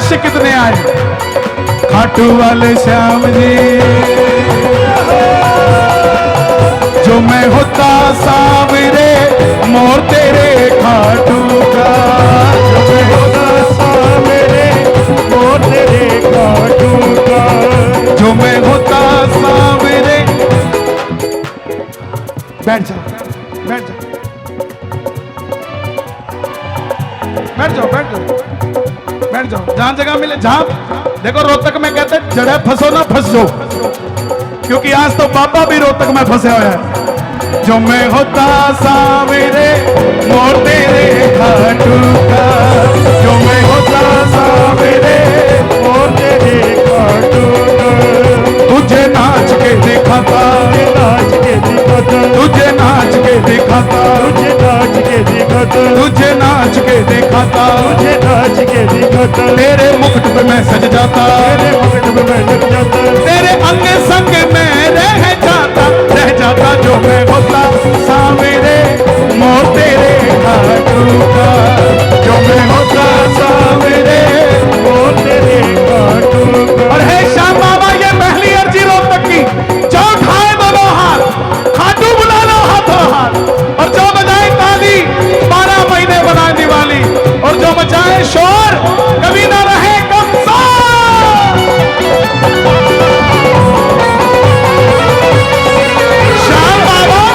कष्ट कितने आए। खाटू वाले श्याम जी जो मैं होता सावरे मोर तेरे खाटू का, जो मैं होता सावरे मोर तेरे खाटू का, जो मैं होता सावरे। बैठ जाओ बैठ जाओ बैठ जाओ बैठ जाओ बैठ जाओ, जहां जगह मिले। जहां देखो रोहतक में कहते हैं जड़े फंसो ना फंस जाओ, क्योंकि आज तो बाबा भी रोहतक में फंसे हुए हैं। जो मैं होता सावरे मोर तेरे खाटू का, जो मैं होता सावरे मोर तेरे खाटू का, तुझे नाच के दिखाता, नाच के दिखाता, तुझे नाच के दिखाता, तुझे नाच के दिखाता, तुझे नाच के दिखाता, तुझे नाच के दिखाता, तेरे मुकुट पे मैं सज जाता, तेरे मुकुट पे मैं लग जाता, तेरे अंग संग में रह जाता, जो मैं होता सावरे मोर तेरे खाटू का, जो मैं होता सावरे मोर तेरे खाटू का। और हे श्याम बाबा ये पहली अर्जी रोहतक की, जो उठाए दोनों हाथ, खाटू बुला लो हाथों हाथ, और जो बजाए ताली 12 महीने बनाए दिवाली, और जो बजाए शोर कभी ना रहे कमजोर। श्याम बाबा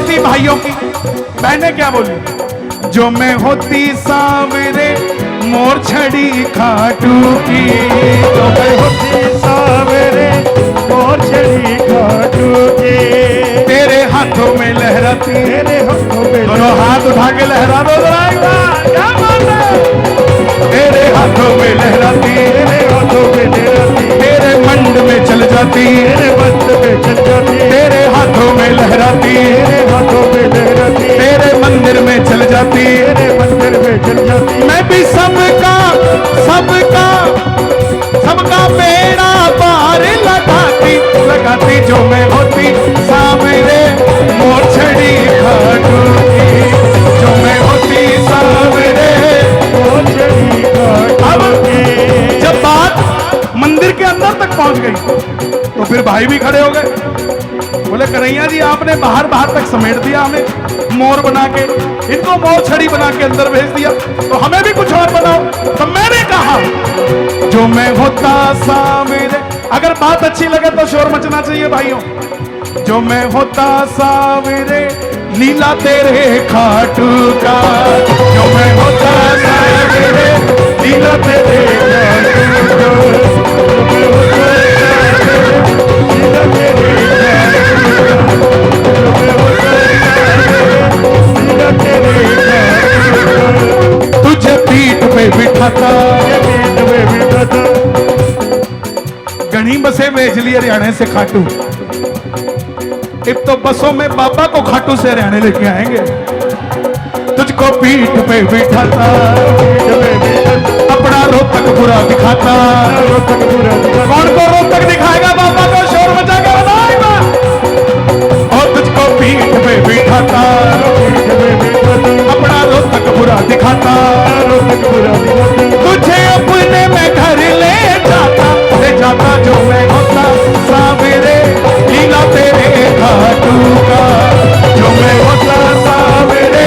की भाइयों की। बहने क्या बोली? जो मैं होती सावरे मोर छड़ी खाटू की, जो मैं होती सावरे मोर छड़ी खाटू की, तेरे हाथों में लहराती, तेरे हाथों में दोनों हाथ उठा के लहरा दो जरा एक बार, क्या बात है। तेरे हाथों में लहराती, तेरे हाथों में लहराती, तेरे मंड में चल जाती, तेरे मंड में चल जाती, तेरे हाथों में लहराती, तेरे हाथों में लहराती, तेरे मंदिर में चल जाती, तेरे मंदिर में चल जाती। मैं भी सबका सबका सबका बेड़ा पार लगाती लगाती, जो मैं होती सावरे मोर छड़ी खाटू की, जो मैं होती सावरे मोर छड़ी खाटू की। जब बात मंदिर के अंदर तक पहुंच गई तो फिर भाई भी खड़े हो गए, बोले कन्हैया जी आपने बाहर तक समेट दिया हमें मोर बना के, इनको मोर छड़ी बना के अंदर भेज दिया, तो हमें भी कुछ और बनाओ। तो मैंने कहा जो मैं होता सावरे, अगर बात अच्छी लगे तो शोर मचना चाहिए भाइयों। जो मैं होता सावरे लीला तेरे खाटू का, जो मैं होता सावरे लीला तेरे खाटू का, जो मैं होता लीला तेरे तुझे पीठ पे बिठाता, गणी बसे भेज लिए हरियाणा से खाटू, अब तो बसों में बाबा को खाटू से हरियाणा लेके आएंगे। तुझको पीठ पे बिठाता, अपना रोहतक पूरा दिखाता, कौन को रोहतक दिखाएगा बाबा को, शोर मचा के बताएगा। और तुझको पीठ पे बिठाता, अपना रोहतक पूरा दिखाता, तुझे अपने में घर ले जाता, जो मैं होता सावरे लीला तेरे खाटू का, जो मैं होता सावरे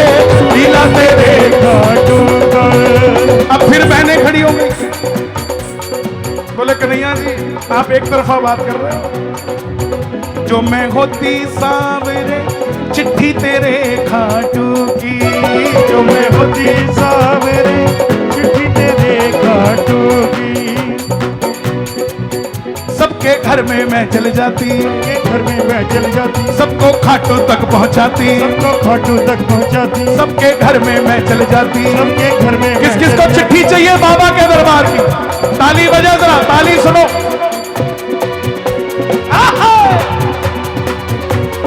लीला तेरे खाटू का। अब फिर बहनें खड़ी हो गई, बोले कन्हैया जी आप एक तरफा बात कर रहे हो। जो मैं होती सावरे चिट्ठी तेरे खाटू की, जो मैं होती सावरे चिट्ठी तेरे खाटू की, सबके घर में मैं चल जाती, सबके घर में मैं चल जाती, सबको खाटू तक पहुंचाती, सबको खाटू तक पहुंचाती, सबके घर में मैं चल जाती। सबके घर में किस किस को चिट्ठी चाहिए बाबा के दरबार की? ताली बजा जरा, ताली सुनो।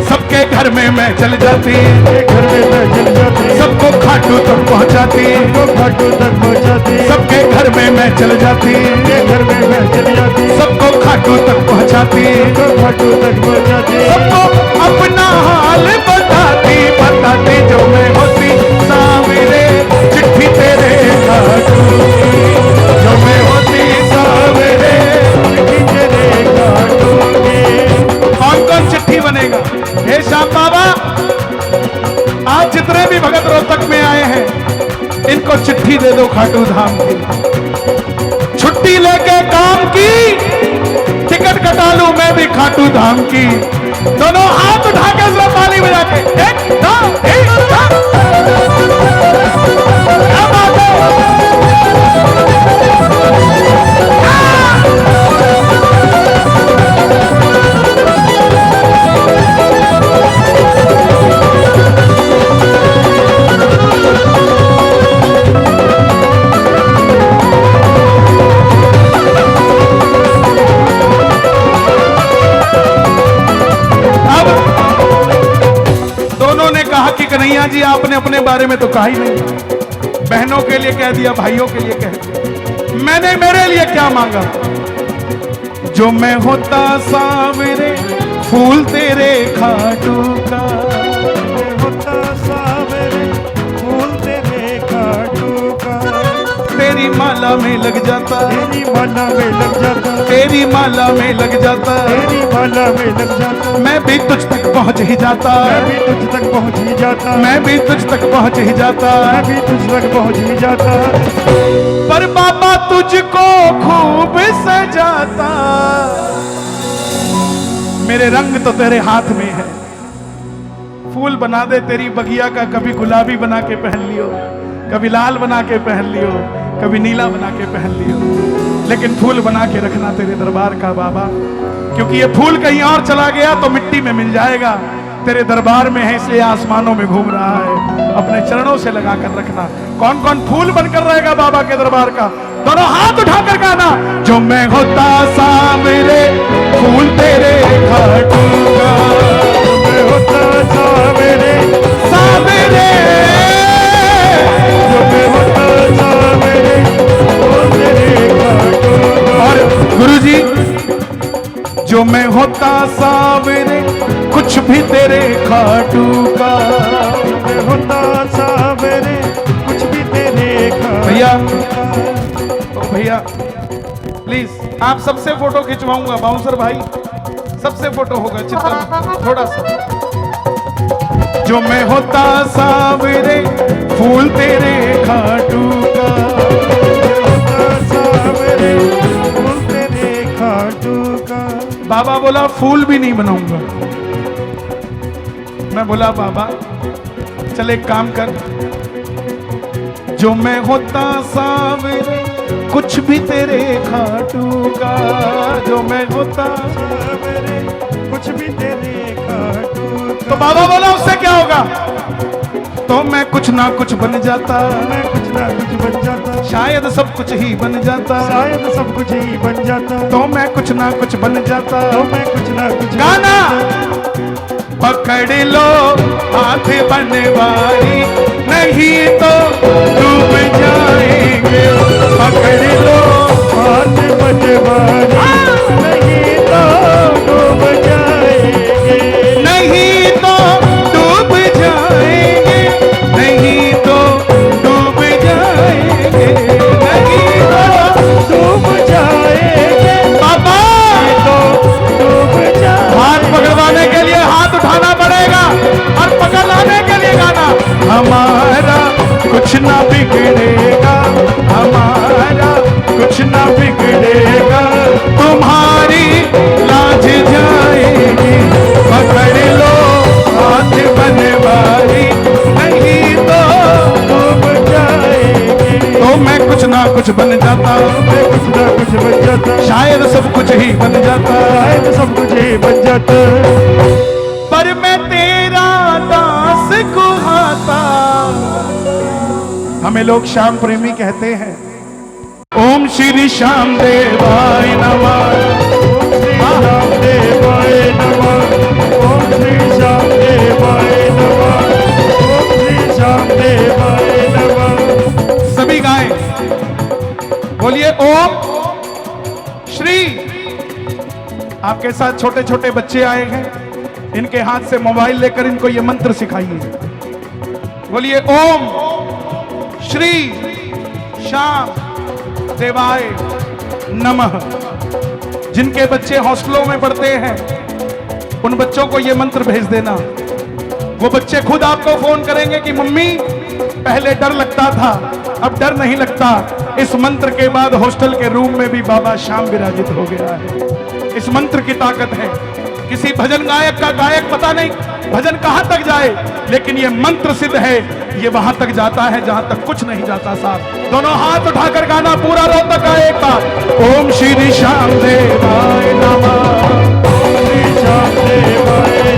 सबके सबके घर में मैं चल जाती, घर में मैं चल जाती, सबको खाटू तक पहुंचाती, सबको खाटू तक पहुंचाती, सबके घर में मैं चल जाती, घर में मैं चल जाती, सबको खाटू तक पहुंचाती, सबको खाटू तक पहुंचाती, सबको अपना हाल बताती बताती, जो मैं होती सावरे चिट्ठी तेरे खाटू की, जो मैं होती सावरे चिट्ठी तेरे खाटू की। कौन कौन चिट्ठी बनेगा? हे श्याम बाबा, आज जितने भी भगत रोहतक में आए हैं, इनको चिट्ठी दे दो खाटू धाम की, छुट्टी लेके काम की, टिकट कटा लूं मैं भी खाटू धाम की। दोनों हाथ उठा के जरा ताली बजा के, एक दो एक दो। क्या बात है? कन्हैया जी आपने अपने बारे में तो कहा ही नहीं, बहनों के लिए कह दिया, भाइयों के लिए कह दिया, मैंने मेरे लिए क्या मांगा? जो मैं होता सावरे फूल तेरे खाटू का, मैं होता सावरे फूल तेरे खाटू का, तेरी माला में लग जाता, तेरी माला में लग जाता, तेरी माला में लग जाता, तेरी माला में लग जाता, मैं भी तुझ तक पहुंच ही जाता, मैं भी तुझ तक पहुंच ही जाता, मैं भी तुझ तक पहुंच ही जाता, मैं भी तुझ तक पहुंच ही जाता। पर बाबा तुझको खूब सजाता, मेरे रंग तो तेरे हाथ में है, फूल बना दे तेरी बगिया का, कभी गुलाबी बना के पहन लियो, कभी लाल बना के पहन लियो, कभी नीला बना के पहन लियो, लेकिन फूल बना के रखना तेरे दरबार का बाबा, क्योंकि ये फूल कहीं और चला गया तो मिट्टी में मिल जाएगा, तेरे दरबार में है इसलिए आसमानों में घूम रहा है, अपने चरणों से लगा कर रखना। कौन कौन फूल बनकर रहेगा बाबा के दरबार का? दोनों हाथ उठाकर गाना, जो मैं होता सावरे फूल तेरे खाटू का, मैं होता सावरे सावरे, जो मैं होता सावरे फूल तेरे खाटू का। और गुरुजी, जो मैं होता सावरे कुछ भी तेरे खाटू का, मैं होता सावरे कुछ भी तेरे खाटू भैया, का। तो भैया प्लीज आप सबसे फोटो खिंचवाऊंगा, बाउंसर भाई सबसे फोटो होगा, चित्र थोड़ा सा। जो मैं होता सावरे फूल तेरे खाटू का, होता सावरे फूल तेरे खाटू का। बाबा बोला फूल भी नहीं बनाऊंगा। मैं बोला बाबा चल एक काम कर, जो मैं होता सावरे कुछ भी तेरे खाटू का, जो मैं होता सावरे कुछ भी तेरे खाटू का। तो बाबा बोला उससे क्या होगा? तो मैं कुछ ना कुछ बन जाता, मैं कुछ ना कुछ बन जाता, शायद सब कुछ ही बन जाता, शायद सब कुछ ही बन जाता, तो मैं कुछ ना कुछ बन जाता। तो मैं कुछ ना कुछ गाना पकड़ लो हाथ बनवारी, नहीं तो डूब जाएंगे, पकड़ लो हाथ बनवारी, नहीं तो डूब जाएंगे, नहीं तो डूब जाएंगे, नहीं तो डूब जाएंगे, नहीं तो डूब जाएंगे, बाबा तो डूब जाएंगे। हाथ पकड़वाने के लिए हाथ उठाना पड़ेगा और पकड़ लाने के लिए गाना, हमारा कुछ ना बिगड़ेगा, हमारा कुछ ना बिगड़ेगा, तुम्हारी लाज जाएगी, पकड़ लो हाथ बनवारी, नहीं तो डूब जाएंगे, तो मैं कुछ ना कुछ बन जाता, मैं कुछ ना कुछ बन जाता, शायद सब कुछ ही बन जाता, शायद सब कुछ ही बन जाता। पर मैं तेरा दास कुहाता। हमें लोग श्याम प्रेमी कहते हैं। ओम श्री श्याम देवाय नमः। ओम श्री श्याम देवाय नमः, ओम श्री श्याम इनके साथ छोटे छोटे बच्चे आए हैं, इनके हाथ से मोबाइल लेकर इनको ये मंत्र सिखाइए। बोलिए ओम श्री श्याम देवाय नमः। जिनके बच्चे हॉस्टलों में पढ़ते हैं उन बच्चों को ये मंत्र भेज देना। वो बच्चे खुद आपको फोन करेंगे कि मम्मी पहले डर लगता था अब डर नहीं लगता। इस मंत्र के बाद हॉस्टल के रूम में भी बाबा श्याम विराजित हो गया है। इस मंत्र की ताकत है। किसी भजन गायक का गायक पता नहीं भजन कहां तक जाए, लेकिन ये मंत्र सिद्ध है, ये वहां तक जाता है जहां तक कुछ नहीं जाता। साहब दोनों हाथ उठाकर गाना पूरा रोतक गाएगा। ओम श्री श्याम देवाय नमः, श्री श्याम देवाय